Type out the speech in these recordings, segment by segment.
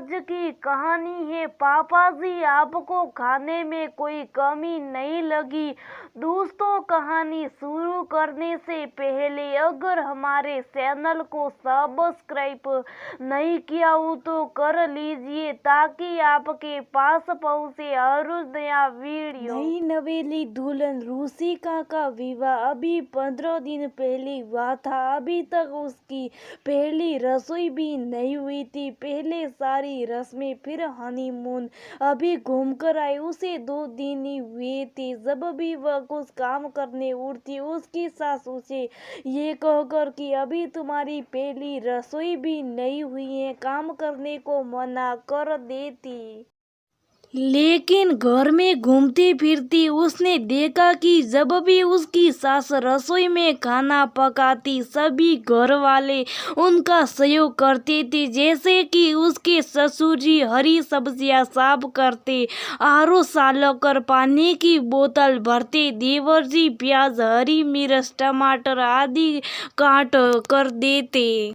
आज की कहानी है पापा जी आपको खाने में कोई कमी नहीं लगी। दोस्तों, कहानी शुरू करने से पहले अगर हमारे चैनल को सब्सक्राइब नहीं किया हो तो कर लीजिए ताकि आपके पास पहुंचे हर रोज नया वीडियो। नई नवेली दुल्हन रुचिका का विवाह अभी 15 दिन पहले हुआ था। अभी तक उसकी पहली रसोई भी नहीं हुई थी। पहले सारी रस्में, फिर हनीमून। अभी घूम कर आई, उसे 2 दिन ही हुए थे। जब भी वह कुछ काम करने उठती उसकी सास उसे ये कहकर कि अभी तुम्हारी पहली रसोई भी नहीं हुई है, काम करने को मना कर देती। लेकिन घर में घूमती फिरती उसने देखा कि जब भी उसकी सास रसोई में खाना पकाती सभी घर वाले उनका सहयोग करते थे। जैसे कि उसके ससुर जी हरी सब्जियां साफ करते, आरो सालकर पानी की बोतल भरते, देवर जी प्याज, हरी मिर्च, टमाटर आदि काट कर देते।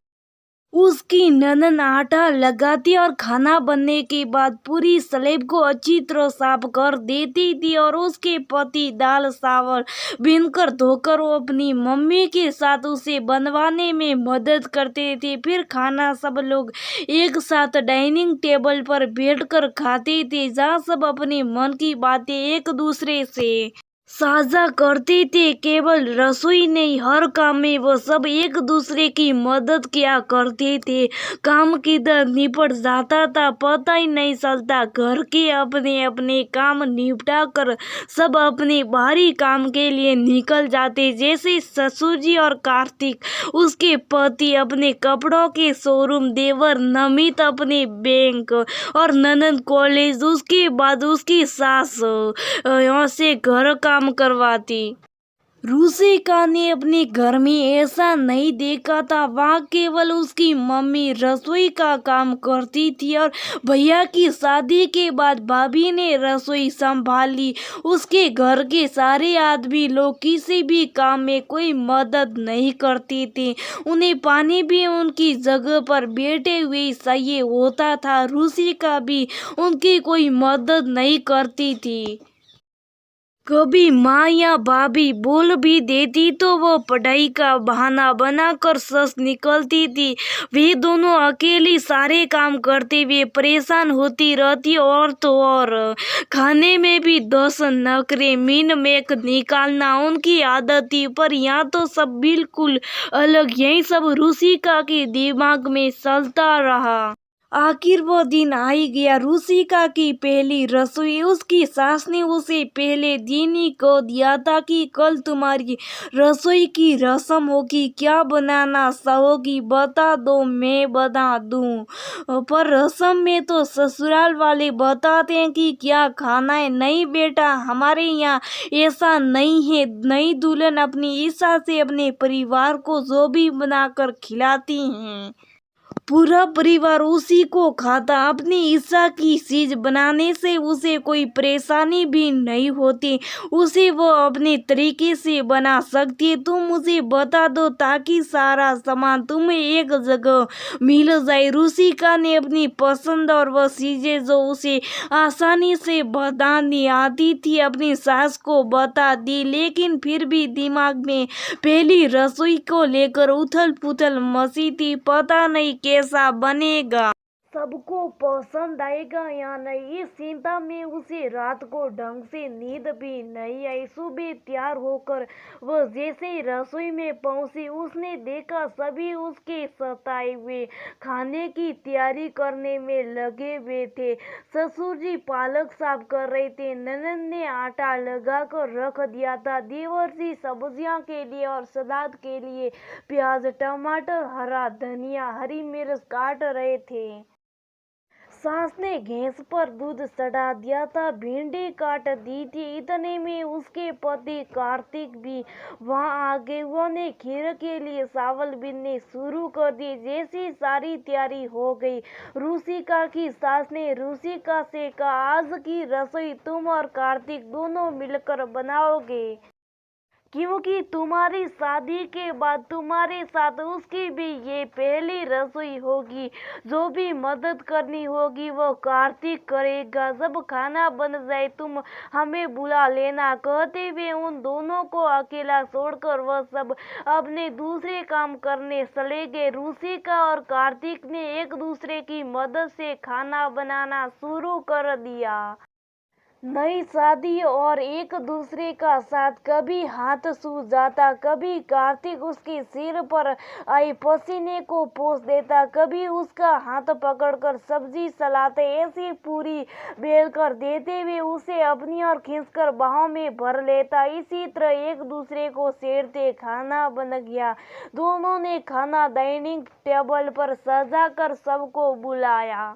उसकी ननद आटा लगाती और खाना बनने के बाद पूरी स्लैब को अच्छी तरह साफ कर देती थी। और उसके पति दाल चावल बीनकर धोकर वो अपनी मम्मी के साथ उसे बनवाने में मदद करते थे। फिर खाना सब लोग एक साथ डाइनिंग टेबल पर बैठकर खाते थे, जहाँ सब अपने मन की बातें एक दूसरे से साझा करते थे। केवल रसोई नहीं, हर काम में वो सब एक दूसरे की मदद किया करते थे। काम किधर निपट जाता था पता ही नहीं चलता। घर के अपने अपने काम निपटा कर सब अपने बाहरी काम के लिए निकल जाते। जैसे ससुर जी और कार्तिक, उसके पति अपने कपड़ों के शोरूम, देवर नमित अपने बैंक और ननद कॉलेज। उसके बाद उसकी सास यहाँ से घर काम करवाती। रुचिका ने अपने घर में ऐसा नहीं देखा था। वहाँ केवल उसकी मम्मी रसोई का काम करती थी और भैया की शादी के बाद भाभी ने रसोई संभाली। उसके घर के सारे आदमी लोग किसी भी काम में कोई मदद नहीं करते थे। उन्हें पानी भी उनकी जगह पर बैठे हुए चाहिए होता था। रुचिका भी उनकी कोई मदद नहीं करती थी। कभी माँ या भाभी बोल भी देती तो वो पढ़ाई का बहाना बनाकर सस निकलती थी। वे दोनों अकेली सारे काम करते हुए परेशान होती रहती। और तो और खाने में भी 10 नखरे मीन मेक निकालना उनकी आदत थी। पर यहाँ तो सब बिल्कुल अलग। यही सब रुचिका के दिमाग में चलता रहा। आखिर वो दिन आ ही गया, रुचिका की पहली रसोई। उसकी सास ने उसे पहले दिन ही कह दिया था कि कल तुम्हारी रसोई की रस्म होगी, क्या बनाना चाहोगी बता दो, मैं बता दूं। पर रस्म में तो ससुराल वाले बताते हैं कि क्या खाना है। नहीं बेटा, हमारे यहाँ ऐसा नहीं है। नई दुल्हन अपनी इच्छा से अपने परिवार को जो भी बनाकर खिलाती हैं, पूरा परिवार उसी को खाता। अपनी इच्छा की चीज बनाने से उसे कोई परेशानी भी नहीं होती। उसे वो अपने तरीके से बना सकती है। तुम मुझे बता दो ताकि सारा सामान तुम्हें एक जगह मिल जाए। रुचिका ने अपनी पसंद और वह चीजें जो उसे आसानी से बतानी आती थी अपनी सास को बता दी। लेकिन फिर भी दिमाग में पहली रसोई को लेकर उथल पुथल मची थी। पता नहीं कैसा बनेगा, सबको पसंद आएगा या नहीं, इस चिंता में उसे रात को ढंग से नींद भी नहीं आई। सुबह तैयार होकर वह जैसे ही रसोई में पहुंची उसने देखा सभी उसके सताए हुए खाने की तैयारी करने में लगे हुए थे। ससुर जी पालक साफ कर रहे थे, ननद ने आटा लगा कर रख दिया था, देवर जी सब्जियां के लिए और सलाद के लिए प्याज, टमाटर, हरा धनिया, हरी मिर्च काट रहे थे। सास ने गैस पर दूध चढ़ा दिया था, भिंडी काट दी थी। इतने में उसके पति कार्तिक भी वहां आ गए। उन्होंने खीर के लिए चावल बीनने शुरू कर दिए। जैसी सारी तैयारी हो गई, रुचिका की सास ने रुचिका से कहा, आज की रसोई तुम और कार्तिक दोनों मिलकर बनाओगे। क्योंकि तुम्हारी शादी के बाद तुम्हारे साथ उसकी भी ये पहली रसोई होगी। जो भी मदद करनी होगी वो कार्तिक करेगा। जब खाना बन जाए तुम हमें बुला लेना। कहते हुए उन दोनों को अकेला छोड़कर वह सब अपने दूसरे काम करने चले गए। रुचिका और कार्तिक ने एक दूसरे की मदद से खाना बनाना शुरू कर दिया। नई शादी और एक दूसरे का साथ, कभी हाथ सूज जाता, कभी कार्तिक उसके सिर पर आई पसीने को पोंछ देता, कभी उसका हाथ पकड़कर सब्जी चलाते, ऐसी पूरी बेल कर देते हुए उसे अपनी ओर खींचकर बाहों में भर लेता। इसी तरह एक दूसरे को छेड़ते खाना बन गया। दोनों ने खाना डाइनिंग टेबल पर सजा कर सबको बुलाया।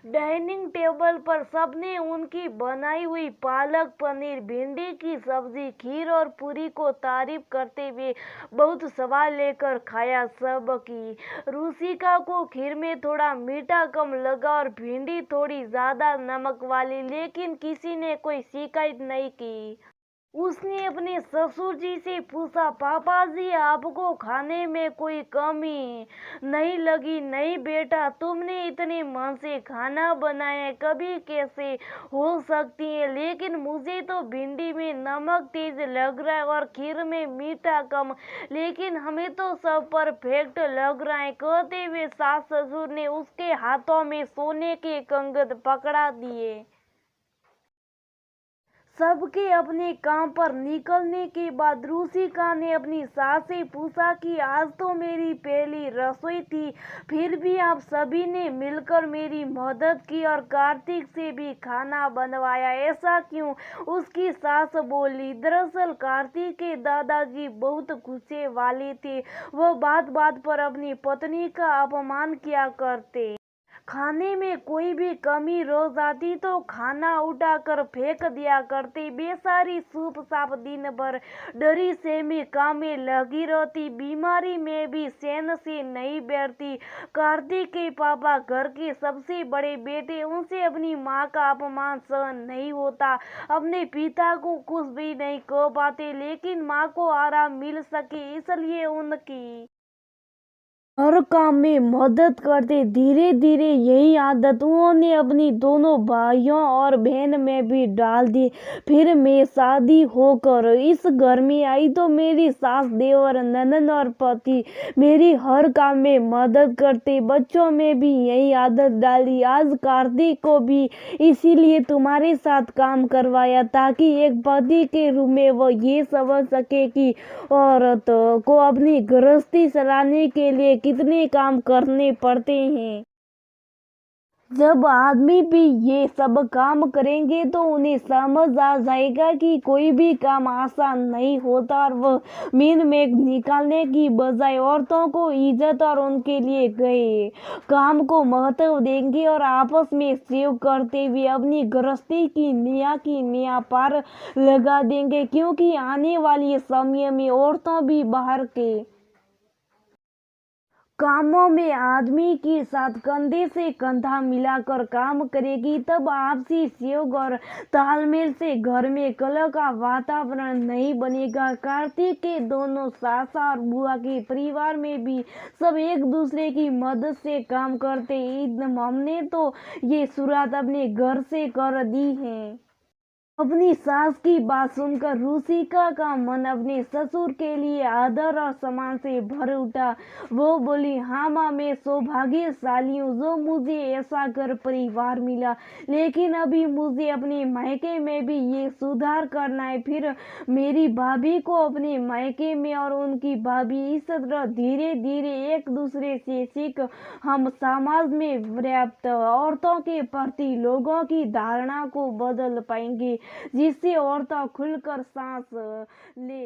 डाइनिंग टेबल पर सबने उनकी बनाई हुई पालक पनीर, भिंडी की सब्जी, खीर और पूरी को तारीफ करते हुए बहुत सवाल लेकर खाया। सबकी रुचिका को खीर में थोड़ा मीठा कम लगा और भिंडी थोड़ी ज्यादा नमक वाली, लेकिन किसी ने कोई शिकायत नहीं की। उसने अपने ससुर जी से पूछा, पापा जी आपको खाने में कोई कमी नहीं लगी? नहीं बेटा, तुमने इतने मन से खाना बनाया, कभी कैसे हो सकती है? लेकिन मुझे तो भिंडी में नमक तेज लग रहा है और खीर में मीठा कम, लेकिन हमें तो सब परफेक्ट लग रहा है। कहते हुए सास ससुर ने उसके हाथों में सोने के कंगन पकड़ा दिए। सबके अपने काम पर निकलने के बाद रुचिका ने अपनी सास से पूछा कि आज तो मेरी पहली रसोई थी, फिर भी आप सभी ने मिलकर मेरी मदद की और कार्तिक से भी खाना बनवाया, ऐसा क्यों? उसकी सास बोली, दरअसल कार्तिक के दादाजी बहुत गुस्से वाले थे। वह बात बात पर अपनी पत्नी का अपमान किया करते। खाने में कोई भी कमी रह जाती तो खाना उठाकर फेंक दिया करते। बेचारी चुप चाप दिन भर डरी सहमी काम में लगी रहती। बीमारी में भी चैन से नहीं बैठती। कार्तिक के पापा घर के सबसे बड़े बेटे, उनसे अपनी माँ का अपमान सहन नहीं होता। अपने पिता को कुछ भी नहीं कह पाते, लेकिन माँ को आराम मिल सके इसलिए उनकी हर काम में मदद करते। धीरे धीरे यही आदत उन्होंने अपनी दोनों भाइयों और बहन में भी डाल दी। फिर मैं शादी होकर इस घर में आई तो मेरी सास, देवर, ननद और पति मेरी हर काम में मदद करते। बच्चों में भी यही आदत डाली। आज कार्तिक को भी इसीलिए तुम्हारे साथ काम करवाया, ताकि एक पति के रूप में वो ये समझ सके कि औरत को अपनी गृहस्थी चलाने के लिए कितने काम करने पड़ते हैं। जब आदमी भी ये सब काम करेंगे तो उन्हें समझ आ जाएगा कि कोई भी काम आसान नहीं होता और वह मीन में निकालने की बजाय औरतों को इज्जत और उनके लिए गए काम को महत्व देंगे और आपस में सहयोग करते हुए अपनी गृहस्थी की नया पार लगा देंगे। क्योंकि आने वाले समय में औरतों भी बाहर के कामों में आदमी के साथ कंधे से कंधा मिलाकर काम करेगी। तब आपसी सहयोग और तालमेल से घर में कलह का वातावरण नहीं बनेगा। कार्तिक के दोनों सासा और बुआ के परिवार में भी सब एक दूसरे की मदद से काम करते। हमने तो ये शुरुआत अपने घर से कर दी है। अपनी सास की बात सुनकर रुचिका का मन अपने ससुर के लिए आदर और सम्मान से भर उठा। वो बोली, हाँ माँ, मैं सौभाग्यशाली हूँ जो मुझे ऐसा घर परिवार मिला, लेकिन अभी मुझे अपने मायके में भी ये सुधार करना है। फिर मेरी भाभी को अपने मायके में और उनकी भाभी, इस तरह धीरे धीरे एक दूसरे से सीख हम समाज में पर्याप्त औरतों के प्रति लोगों की धारणा को बदल पाएंगे, जिससे औरतें खुलकर सांस ले।